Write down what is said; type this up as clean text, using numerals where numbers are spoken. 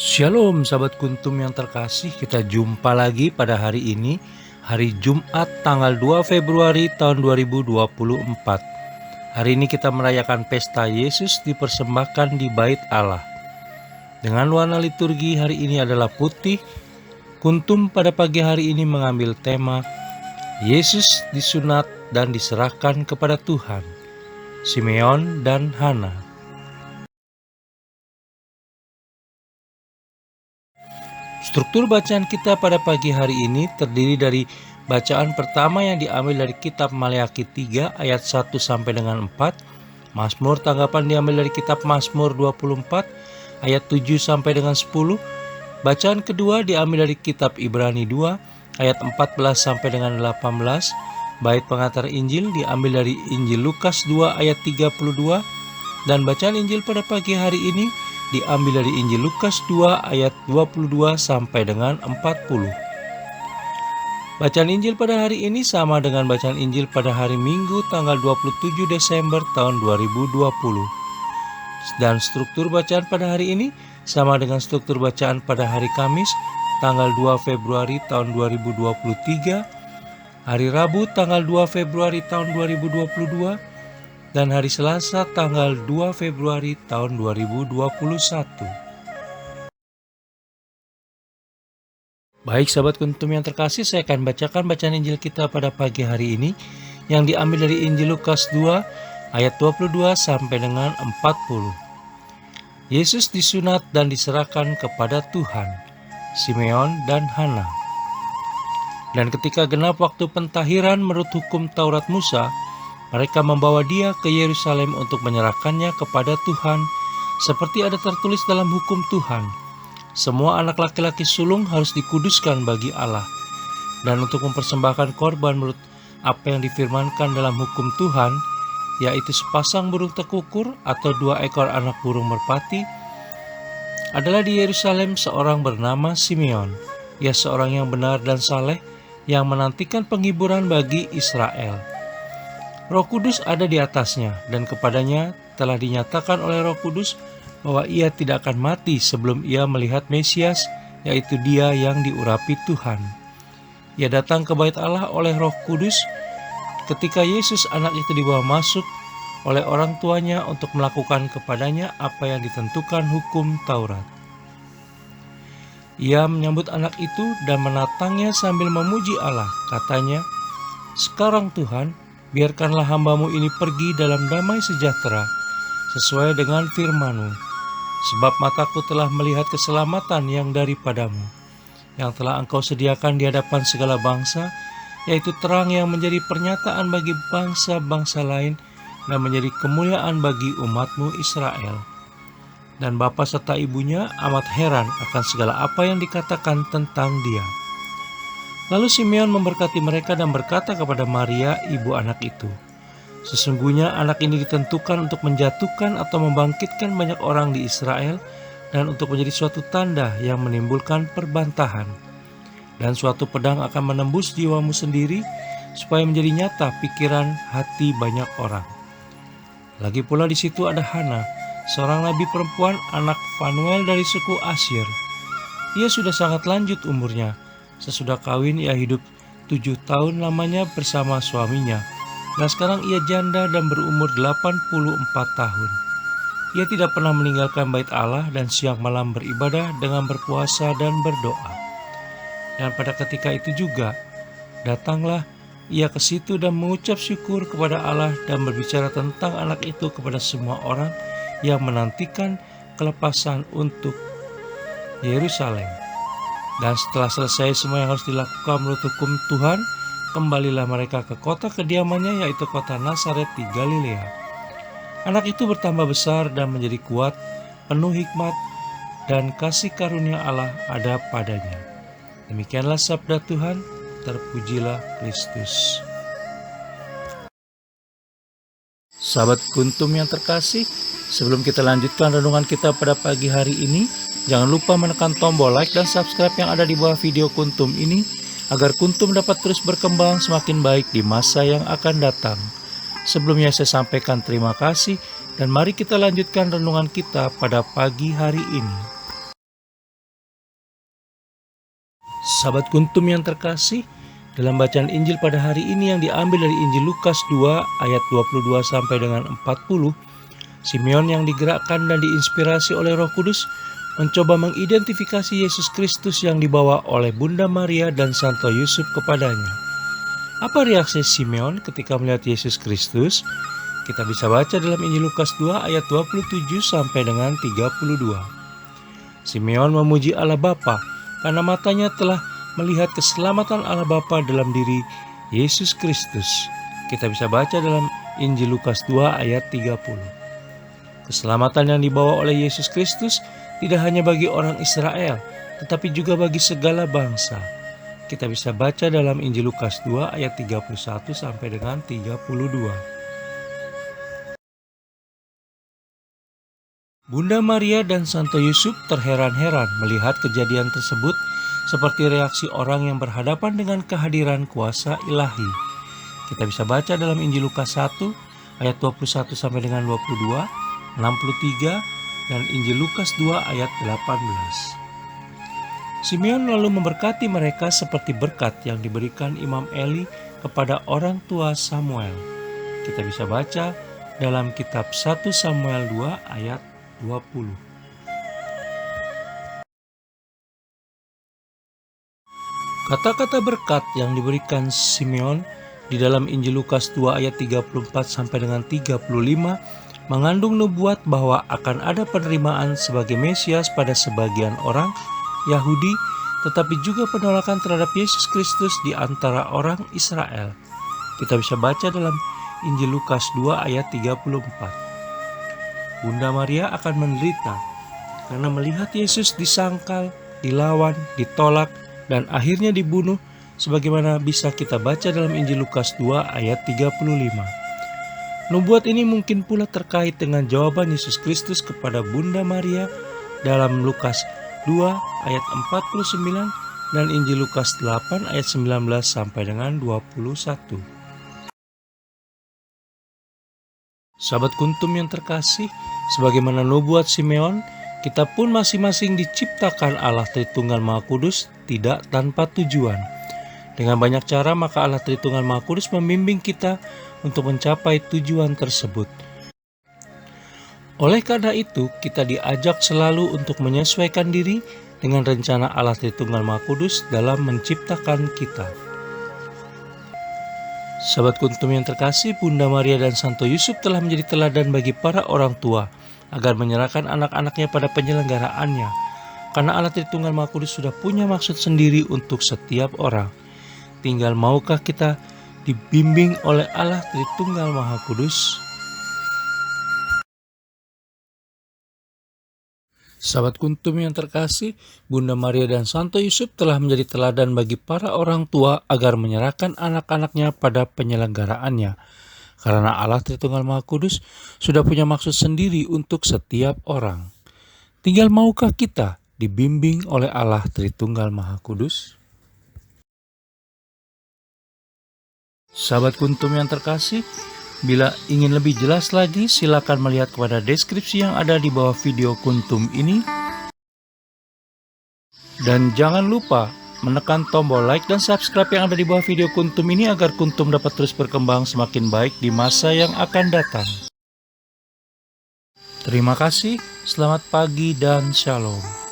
Shalom sahabat kuntum yang terkasih, kita jumpa lagi pada hari ini, hari Jumat tanggal 2 Februari tahun 2024. Hari ini kita merayakan pesta Yesus dipersembahkan di Bait Allah. Dengan warna liturgi hari ini adalah putih. Kuntum pada pagi hari ini mengambil tema Yesus disunat dan diserahkan kepada Tuhan, Simeon dan Hana. Struktur bacaan kita pada pagi hari ini terdiri dari bacaan pertama yang diambil dari kitab Maleakhi 3 ayat 1 sampai dengan 4, Mazmur tanggapan diambil dari kitab Mazmur 24 ayat 7 sampai dengan 10, bacaan kedua diambil dari kitab Ibrani 2 ayat 14 sampai dengan 18, bait pengantar Injil diambil dari Injil Lukas 2 ayat 32, dan bacaan Injil pada pagi hari ini diambil dari Injil Lukas 2 ayat 22 sampai dengan 40. Bacaan Injil pada hari ini sama dengan bacaan Injil pada hari Minggu tanggal 27 Desember tahun 2020. Dan struktur bacaan pada hari ini sama dengan struktur bacaan pada hari Kamis tanggal 2 Februari tahun 2023, hari Rabu tanggal 2 Februari tahun 2022, dan hari Selasa tanggal 2 Februari tahun 2021. Baik sahabat kuntum yang terkasih, saya akan bacakan bacaan Injil kita pada pagi hari ini yang diambil dari Injil Lukas 2 ayat 22 sampai dengan 40. Yesus disunat dan diserahkan kepada Tuhan, Simeon dan Hana. Dan ketika genap waktu pentahiran menurut hukum Taurat Musa, mereka membawa dia ke Yerusalem untuk menyerahkannya kepada Tuhan, seperti ada tertulis dalam hukum Tuhan. Semua anak laki-laki sulung harus dikuduskan bagi Allah. Dan untuk mempersembahkan korban menurut apa yang difirmankan dalam hukum Tuhan, yaitu sepasang burung tekukur atau 2 ekor anak burung merpati, adalah di Yerusalem seorang bernama Simeon. Ia seorang yang benar dan saleh, yang menantikan penghiburan bagi Israel. Roh Kudus ada di atasnya, dan kepadanya telah dinyatakan oleh Roh Kudus bahwa ia tidak akan mati sebelum ia melihat Mesias, yaitu Dia yang diurapi Tuhan. Ia datang ke Bait Allah oleh Roh Kudus ketika Yesus anak itu dibawa masuk oleh orang tuanya untuk melakukan kepadanya apa yang ditentukan hukum Taurat. Ia menyambut anak itu dan menatangnya sambil memuji Allah. Katanya, "Sekarang Tuhan, biarkanlah hamba-Mu ini pergi dalam damai sejahtera, sesuai dengan firman-Mu. Sebab mataku telah melihat keselamatan yang daripada-Mu, yang telah Engkau sediakan di hadapan segala bangsa, yaitu terang yang menjadi pernyataan bagi bangsa-bangsa lain, dan menjadi kemuliaan bagi umat-Mu Israel." Dan bapa serta ibunya amat heran akan segala apa yang dikatakan tentang dia. Lalu Simeon memberkati mereka dan berkata kepada Maria, ibu anak itu, "Sesungguhnya anak ini ditentukan untuk menjatuhkan atau membangkitkan banyak orang di Israel, dan untuk menjadi suatu tanda yang menimbulkan perbantahan. Dan suatu pedang akan menembus jiwamu sendiri, supaya menjadi nyata pikiran hati banyak orang." Lagi pula di situ ada Hana, seorang nabi perempuan, anak Fanuel dari suku Asyir. Ia sudah sangat lanjut umurnya. Sesudah kawin ia hidup 7 tahun lamanya bersama suaminya, dan sekarang ia janda dan berumur 84 tahun. Ia tidak pernah meninggalkan Bait Allah dan siang malam beribadah dengan berpuasa dan berdoa. Dan pada ketika itu juga, datanglah ia ke situ dan mengucap syukur kepada Allah dan berbicara tentang anak itu kepada semua orang yang menantikan kelepasan untuk Yerusalem. Dan setelah selesai semua yang harus dilakukan menurut hukum Tuhan, kembalilah mereka ke kota kediamannya, yaitu kota Nazaret di Galilea. Anak itu bertambah besar dan menjadi kuat, penuh hikmat, dan kasih karunia Allah ada padanya. Demikianlah sabda Tuhan, terpujilah Kristus. Sahabat kuntum yang terkasih, sebelum kita lanjutkan renungan kita pada pagi hari ini, jangan lupa menekan tombol like dan subscribe yang ada di bawah video kuntum ini, agar kuntum dapat terus berkembang semakin baik di masa yang akan datang. Sebelumnya saya sampaikan terima kasih, dan mari kita lanjutkan renungan kita pada pagi hari ini. Sahabat Kuntum yang terkasih, dalam bacaan Injil pada hari ini yang diambil dari Injil Lukas 2 ayat 22 sampai dengan 40, Simeon yang digerakkan dan diinspirasi oleh Roh Kudus mencoba mengidentifikasi Yesus Kristus yang dibawa oleh Bunda Maria dan Santo Yusuf kepadanya. Apa reaksi Simeon ketika melihat Yesus Kristus? Kita bisa baca dalam Injil Lukas 2 ayat 27 sampai dengan 32. Simeon memuji Allah Bapa karena matanya telah melihat keselamatan Allah Bapa dalam diri Yesus Kristus. Kita bisa baca dalam Injil Lukas 2 ayat 30. Keselamatan yang dibawa oleh Yesus Kristus tidak hanya bagi orang Israel, tetapi juga bagi segala bangsa. Kita bisa baca dalam Injil Lukas 2 ayat 31 sampai dengan 32. Bunda Maria dan Santo Yusuf terheran-heran melihat kejadian tersebut seperti reaksi orang yang berhadapan dengan kehadiran kuasa ilahi. Kita bisa baca dalam Injil Lukas 1 ayat 21 sampai dengan 22, 63 dan Injil Lukas 2 ayat 18. Simeon lalu memberkati mereka seperti berkat yang diberikan Imam Eli kepada orang tua Samuel. Kita bisa baca dalam kitab 1 Samuel 2 ayat 20. Kata-kata berkat yang diberikan Simeon di dalam Injil Lukas 2 ayat 34 sampai dengan 35 mengandung nubuat bahwa akan ada penerimaan sebagai Mesias pada sebagian orang Yahudi, tetapi juga penolakan terhadap Yesus Kristus di antara orang Israel. Kita bisa baca dalam Injil Lukas 2 ayat 34. Bunda Maria akan menderita karena melihat Yesus disangkal, dilawan, ditolak, dan akhirnya dibunuh, sebagaimana bisa kita baca dalam Injil Lukas 2 ayat 35. Nubuat ini mungkin pula terkait dengan jawaban Yesus Kristus kepada Bunda Maria dalam Lukas 2 ayat 49 dan Injil Lukas 8 ayat 19 sampai dengan 21. Sahabat Kuntum yang terkasih, sebagaimana nubuat Simeon, kita pun masing-masing diciptakan Allah Tritunggal Maha Kudus tidak tanpa tujuan. Dengan banyak cara maka Allah Tritunggal Maha Kudus membimbing kita untuk mencapai tujuan tersebut. Oleh karena itu, kita diajak selalu untuk menyesuaikan diri dengan rencana Allah Tritunggal Maha Kudus dalam menciptakan kita. Sahabat Kuntum yang terkasih, Bunda Maria dan Santo Yusuf telah menjadi teladan bagi para orang tua agar menyerahkan anak-anaknya pada penyelenggaraannya, karena Allah Tritunggal Maha Kudus sudah punya maksud sendiri untuk setiap orang. Tinggal maukah kita dibimbing oleh Allah Tritunggal Maha Kudus? Sahabat Kuntum yang terkasih, Bunda Maria dan Santo Yusuf telah menjadi teladan bagi para orang tua agar menyerahkan anak-anaknya pada penyelenggaraannya, karena Allah Tritunggal Maha Kudus sudah punya maksud sendiri untuk setiap orang. Tinggal maukah kita dibimbing oleh Allah Tritunggal Maha Kudus? Sahabat Kuntum yang terkasih, bila ingin lebih jelas lagi, silakan melihat kepada deskripsi yang ada di bawah video Kuntum ini. Dan jangan lupa menekan tombol like dan subscribe yang ada di bawah video Kuntum ini agar Kuntum dapat terus berkembang semakin baik di masa yang akan datang. Terima kasih, selamat pagi dan shalom.